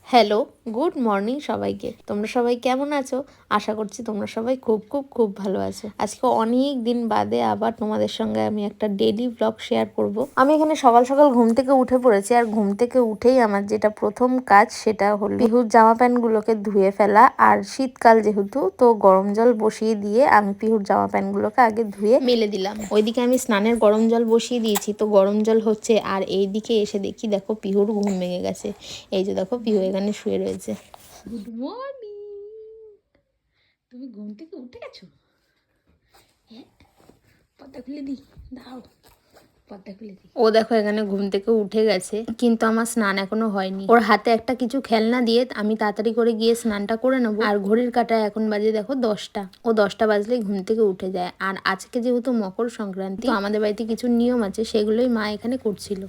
Hello, good morning সবাইকে। তোমরা সবাই কেমন আছো? আশা করছি তোমরা সবাই খুব খুব খুব ভালো আছো। আজকে অনেক দিন বাদে আবার তোমাদের সঙ্গে আমি একটা ডেইলি ব্লগ শেয়ার করব। আমি এখানে সকাল সকাল ঘুম থেকে উঠে পড়েছি, আর ঘুম থেকে উঠেই আমার যেটা প্রথম কাজ সেটা হলো পিহুর জামা প্যান্টগুলোকে ধুয়ে ফেলা। আর শীতকাল যেহেতু, তো গরম জল বসিয়ে দিয়ে আমি পিহুর জামা প্যান্টগুলোকে আগে ধুয়ে মেলে দিলাম। ওইদিকে আমি স্নানের গরম জল বসিয়ে দিয়েছি, তো গরম জল হচ্ছে। আর এইদিকে এসে দেখি, দেখো পিহুর ঘুম ভেঙে গেছে। এই যে দেখো পিহু এখানে শুয়ে রয়েছে। গুড মর্নিং, তুমি ঘুম থেকে উঠে গেছো? হ্যাঁ, পর্দা খুলে দিই, দাও পর্দা খুলে দিই। ও দেখো এখানে ঘুম থেকে উঠে গেছে, কিন্তু আমার স্নান এখনো হয়নি। ওর হাতে একটা কিছু খেলনা দিয়ে আমি তাড়াতাড়ি করে গিয়ে স্নানটা করে নেবো। আর ঘড়ির কাঁটায় এখন বাজে দেখো 10টা। ও 10টা বাজলেই ঘুম থেকে উঠে যায়। আর আজকে যেহেতু মকর সংক্রান্তি, তো আমাদের বাড়িতে কিছু নিয়ম আছে, সেগুলোই মা এখানে করছিল।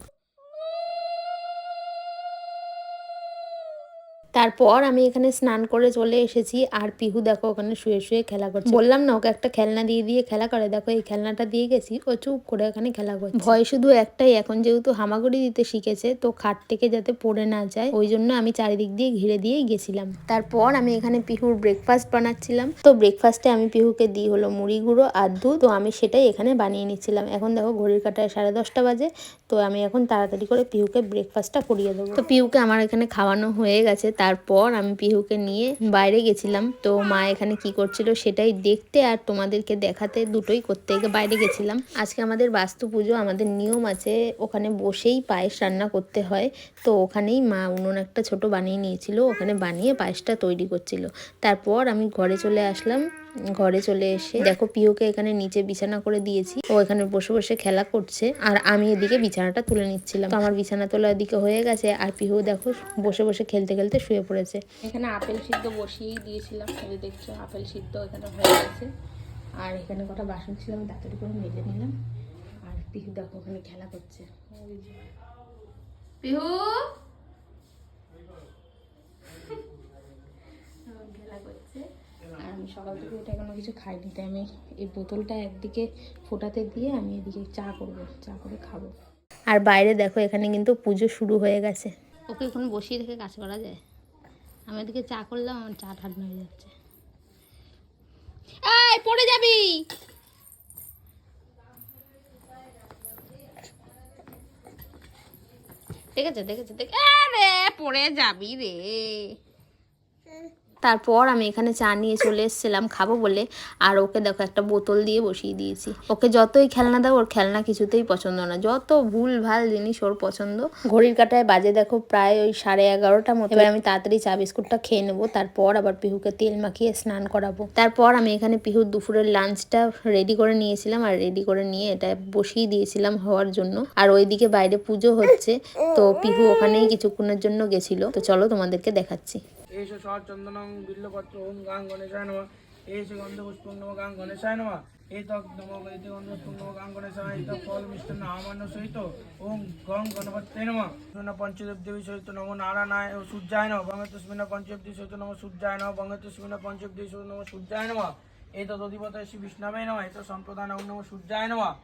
তারপর আমি এখানে স্নান করে চলে এসেছি, আর পিহু দেখো ওখানে শুয়ে শুয়ে খেলা করছে। বললাম না ওকে একটা খেলনা দিয়ে দিয়ে খেলা করে, দেখো এই খেলনাটা দিয়ে গেছি, ও চুপ করে ওখানে খেলা করছে। ভয় শুধু একটাই, এখন যেহেতু হামাগুড়ি দিতে শিখেছে, তো খাট থেকে যাতে পড়ে না যায়, ওই জন্য আমি চারিদিক দিয়ে ঘিরে দিয়েই গেছিলাম। তারপর আমি এখানে পিহুর ব্রেকফাস্ট বানাচ্ছিলাম। তো ব্রেকফাস্টে আমি পিহুকে দিই হলো মুড়ি গুঁড়ো আর দুধ, তো আমি সেটাই এখানে বানিয়ে নিচ্ছিলাম। এখন দেখো ঘড়ির কাঁটায় 10:30 বাজে, তো আমি এখন তাড়াতাড়ি করে পিহুকে ব্রেকফাস্টটা করিয়ে দেবো। তো পিহুকে আমার এখানে খাওয়ানো হয়ে গেছে। তারপর আমি পিহুকে নিয়ে বাইরে গেছিলাম। তো মা এখানে কি করছিল সেটাই দেখতে আর তোমাদেরকে দেখাতে, দুটোই করতে বাইরে গেছিলাম। আজকে আমাদের বাস্তু পুজো, আমাদের নিয়ম আছে ওখানে বসেই পায়েস রান্না করতে হয়। তো ওখানেই মা উনুন একটা ছোট বানিয়ে নিয়েছিল, ওখানে বানিয়ে পায়েসটা তৈরি করছিল। তারপর আমি ঘরে চলে আসলাম। ঘরে চলে এসে দেখো পিহুকে এখানে নিচে বিছানা করে দিয়েছি, ও এখানে বসে বসে খেলা করছে, আর আমি এদিকে বিছানাটা তুলে নিচ্ছিলাম। তো আমার বিছানা তোলা এদিকে হয়ে গেছে, আর পিহু দেখো বসে বসে খেলতে খেলতে শুয়ে পড়েছে। এখানে আপেল সিদ্ধ বসিয়েই দিয়েছিলাম, এই দেখছো আপেল সিদ্ধ এখানে হয়ে গেছে। আর এখানে কটা বাসন ছিল, আমি তাড়াতাড়ি করে মেলে নিলাম। আর পিহু দেখো ওখানে খেলা করছে। পিহু খেলা করছে। আর আমি সকাল থেকে উঠে এখনো কিছু খাইনি, তাই আমি এই বোতলটা একদিকে ফোটাতে দিয়ে আমি এদিকে চা করবো, চা করে খাবো। আর বাইরে দেখো এখানে কিন্তু পুজো শুরু হয়ে গেছে। ওকে এখন বসিয়ে রেখে কাজ করা যায়? আমি এদিকে চা করলাম, আমার চা ঠান্ডা হয়ে যাচ্ছে। এই পড়ে যাবি। দেখেছে দেখেছে দেখ, আরে পড়ে যাবি রে। তারপর আমি এখানে চা নিয়ে চলে এসেছিলাম খাবো বলে, আর ওকে দেখো একটা বোতল দিয়ে বসিয়ে দিয়েছি। ওকে যতই খেলনা দাও, ওর খেলনা কিছুতেই পছন্দ না, যত ভুল ভাল জিনিস ওর পছন্দ। ঘড়ির কাঁটায় বাজে দেখো প্রায় ওই 11:30 মতো। এবার আমি তাড়াতাড়ি চা বিস্কুটটা খেয়ে নেবো, তারপর আবার পিহুকে তেল মাখিয়ে স্নান করাবো। তারপর আমি এখানে পিহুর দুপুরের লাঞ্চটা রেডি করে নিয়েছিলাম, আর রেডি করে নিয়ে এটা বসিয়ে দিয়েছিলাম হওয়ার জন্য। আর ওইদিকে বাইরে পুজো হচ্ছে, তো পিহু ওখানেই কিছুক্ষণের জন্য গেছিল। তো চলো তোমাদেরকে দেখাচ্ছি। এসো সচন্দনং বিল্লপত্র ওম গাং গণেশায় নমঃ। এসো গন্ধপুষ্পং নমঃ গাং গণেশায় নমঃ। এতক নমঃ এতে গন্ধপুষ্পং নমঃ গাং গণেশায়। এতক ফল মিষ্টান্ন আমান্য সহিত ওম গং গণপতয়ে নমঃ। সুনা পঞ্চদেব দেবী সহিত নমঃ নারায়ণায় ও সূর্যায় নমঃ। বঙ্গতস্মিনা পঞ্চদেব দেবী সহিত নমঃ সূর্যায় নমঃ। বঙ্গতস্মিনা পঞ্চদেব দেবী সহিত নমঃ সূর্যায় নমঃ। এতদ অধিপতয়ে শ্রী বিষ্ণবে নমঃ। এত সম্প্রদান ওম নমঃ সূর্যায় নমঃ।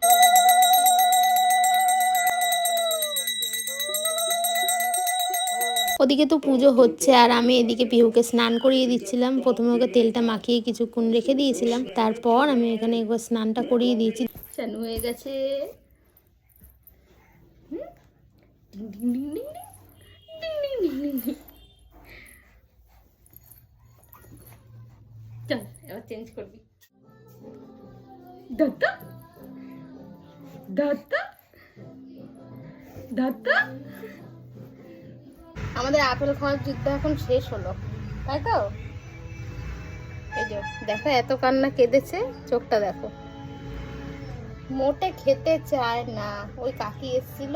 ওদিকে তো পুজো হচ্ছে, আর আমি এদিকে পিহুকে স্নান করিয়ে দিচ্ছিলাম। প্রথমে ওকে তেলটা মাখিয়ে কিছুক্ষণ রেখে দিয়েছিলাম, তারপর আমি এখানে একবার স্নানটা করিয়ে দিয়েছি। চানু হয়ে গেছে। চল এবার চেঞ্জ করবি। দাদা দাদা দাদা, আমাদের আপেল খাওয়ার যুদ্ধ এখন শেষ হলো, তাই তো? এই যে দেখো এত কান্না কেঁদেছে, চোখটা দেখো, মোটে খেতে চায় না। ওই কাকি এসেছিল,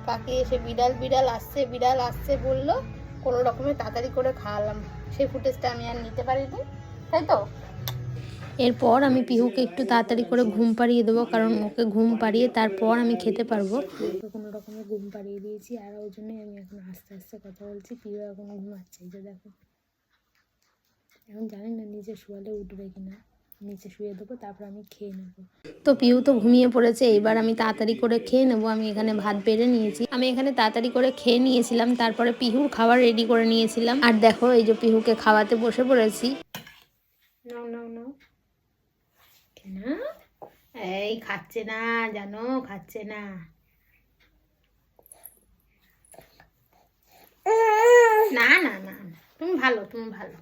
কাকি এসে বিড়াল বিড়াল আসছে বিড়াল আসছে বললো, কোনো রকমে তাড়াতাড়ি করে খাওয়ালাম। সেই ফুটেজটা আমি আর নিতে পারিনি, তাই তো? এরপর আমি পিহুকে একটু তাড়াতাড়ি করে ঘুম পাড়িয়ে দেবো, কারণ ওকে ঘুম পাড়িয়ে তারপর আমি খেতে পারবো। ওকে কোনো রকমে ঘুম পাড়িয়ে দিয়েছি, আর ওই জন্যই আমি এখন আস্তে আস্তে কথা বলছি। পিহু এখন ঘুমাচ্ছে, এই যে দেখো। এখন জানি না নিজে শোয়ালে উঠবে কিনা, নিচে শুয়ে দেবো, তারপর আমি খেয়ে নেবো। তো পিহু তো ঘুমিয়ে পড়েছে, এবার আমি তাড়াতাড়ি করে খেয়ে নেবো। আমি এখানে ভাত বেড়ে নিয়েছি, আমি এখানে তাড়াতাড়ি করে খেয়ে নিয়েছিলাম, তারপরে পিহুর খাবার রেডি করে নিয়েছিলাম। আর দেখো এই যে পিহুকে খাওয়াতে বসে পড়েছি। নাও নাও নাও, না এই খাচ্ছে না জানো, খাচ্ছে না। না না না না, তুমি ভালো, তুমি ভালো,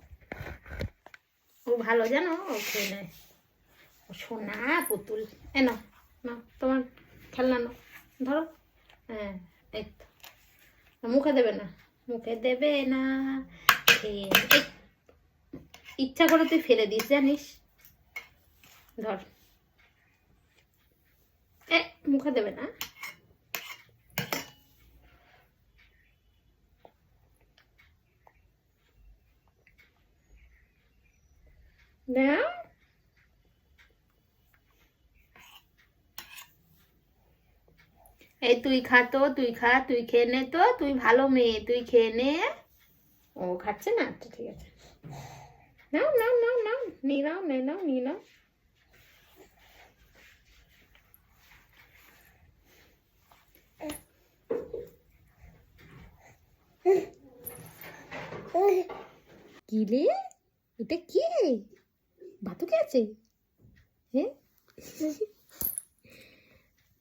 ও ভালো জানো, ও খেয়ে নেয়। সোনা পুতুল, এ নাও নাও তোমার খেলনা নাও, ধরো। হ্যাঁ এই তো, মুখে দেবে না, মুখে দেবে না। খেয়ে ইচ্ছা করে তুই ফেলে দিস জানিস, ধর। এ মুখে দেবে না। না এই তুই খা তো, তুই খা, তুই খেয়ে নে তো, তুই ভালো মেয়ে, তুই খেয়ে নে। ও খাচ্ছে না, আচ্ছা ঠিক আছে, নাও নাও নাও নাও, নিয়ে নাও, নিয়ে নাও, নিয়ে নাও। কি রে, এটা কে? ভাতু খেয়েছে? হ্যাঁ,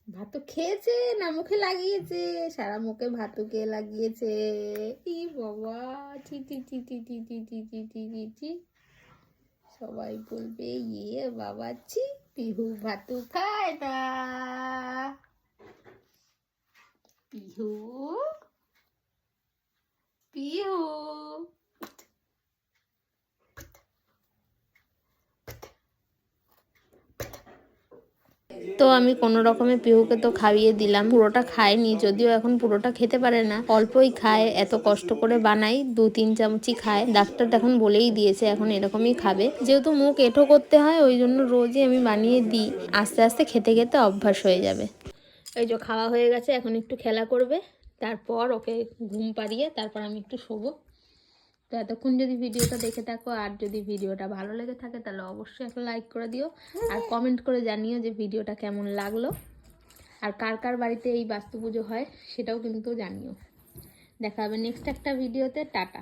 ভাতু খেয়েছে না মুখে লাগিয়েছে? সারা মুখে ভাতুকে লাগিয়েছে। ই বাবা, ছি ছি ছি ছি ছি ছি ছি ছি ছি ছি ছি। সবাই বলবে ইয়ে বাবা, ছি পিহু ভাতু খায় না। পিহু, পিহু। তো আমি কোনো রকমে পিহুকে তো খাইয়ে দিলাম, পুরোটা খায়নি, যদিও এখন পুরোটা খেতে পারে না, অল্পই খায়। এত কষ্ট করে বানাই, 2-3 চামচই খায়। ডাক্তার এখন বলেই দিয়েছে এখন এরকমই খাবে, যেহেতু মুখ এঁঠো করতে হয় ওই জন্য রোজই আমি বানিয়ে দিই। আস্তে আস্তে খেতে খেতে অভ্যাস হয়ে যাবে। এই যে খাওয়া হয়ে গেছে, এখন একটু খেলা করবে, তারপর ওকে ঘুম পাড়িয়ে তারপর আমি একটু শোবো। তো এতক্ষণ যদি ভিডিওটা দেখে থাকো, আর যদি ভিডিওটা ভালো লেগে থাকে তাহলে অবশ্যই একটা লাইক করে দিও, আর কমেন্ট করে জানিও যে ভিডিওটা কেমন লাগলো। আর কার কার বাড়িতে এই বাস্তু পুজো হয় সেটাও কিন্তু জানিও। দেখা হবে নেক্সট একটা ভিডিওতে। টাটা।